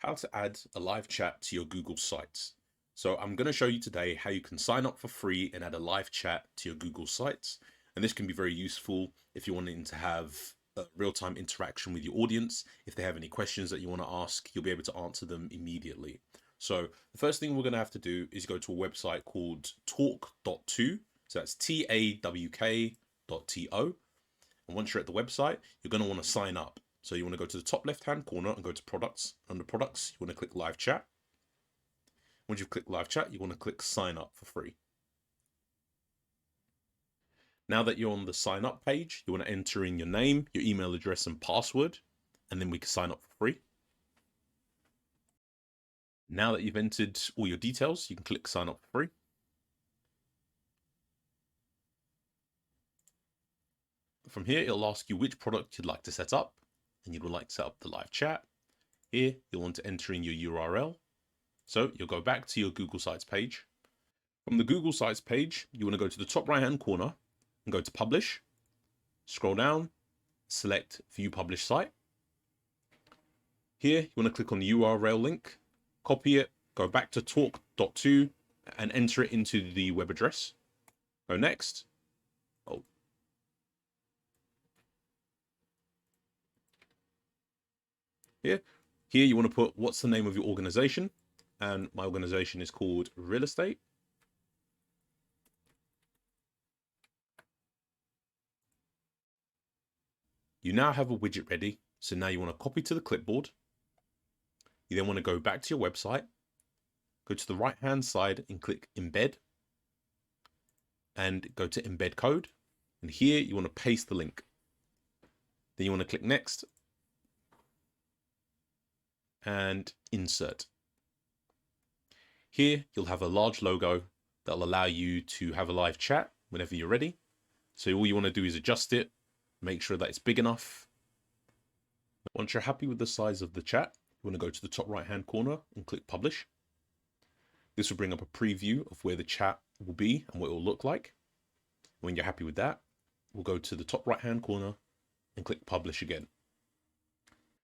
How to add a live chat to your Google Sites. So I'm going to show you today how you can sign up for free and add a live chat to your Google Sites. And this can be very useful if you're wanting to have a real-time interaction with your audience. If they have any questions that you want to ask, you'll be able to answer them immediately. So the first thing we're going to have to do is go to a website called talk.to. So that's TAWK.to. And once you're at the website, you're going to want to sign up. So you want to go to the top left-hand corner and go to products. Under products, you want to click live chat. Once you've clicked live chat, you want to click sign up for free. Now that you're on the sign up page, you want to enter in your name, your email address and password, and then we can sign up for free. Now that you've entered all your details, you can click sign up for free. From here, it'll ask you which product you'd like to set up, and you would like to set up the live chat. Here, you'll want to enter in your URL. So you'll go back to your Google Sites page. From the Google Sites page, you want to go to the top right-hand corner and go to Publish. Scroll down, select View Published Site. Here, you want to click on the URL link, copy it, go back to talk.to and enter it into the web address. Go next. Here you want to put what's the name of your organization, and my organization is called Real Estate. You now have a widget ready, so now you want to copy to the clipboard. You then want to go back to your website, go to the right hand side and click embed, and go to embed code, and here you want to paste the link. Then you want to click next and insert. Here you'll have a large logo that'll allow you to have a live chat whenever you're ready. So all you want to do is adjust it, make sure that it's big enough. Once you're happy with the size of the chat, you want to go to the top right hand corner and click publish. This will bring up a preview of where the chat will be and what it will look like. When you're happy with that, we'll go to the top right hand corner and click publish again.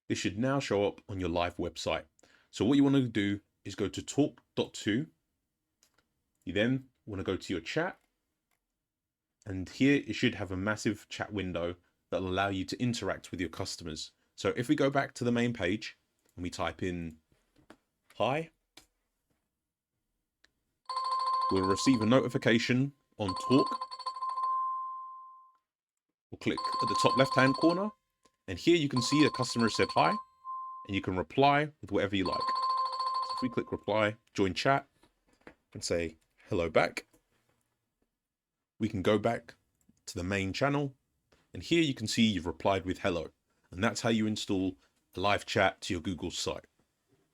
This should now show up on your live website. So what you want to do is go to talk.to. You then want to go to your chat. And here it should have a massive chat window that will allow you to interact with your customers. So if we go back to the main page and we type in hi, we'll receive a notification on Talk. We'll click at the top left-hand corner. And here you can see a customer said hi, and you can reply with whatever you like. So if we click reply, join chat, and say hello back, we can go back to the main channel. And here you can see you've replied with hello. And that's how you install a live chat to your Google site.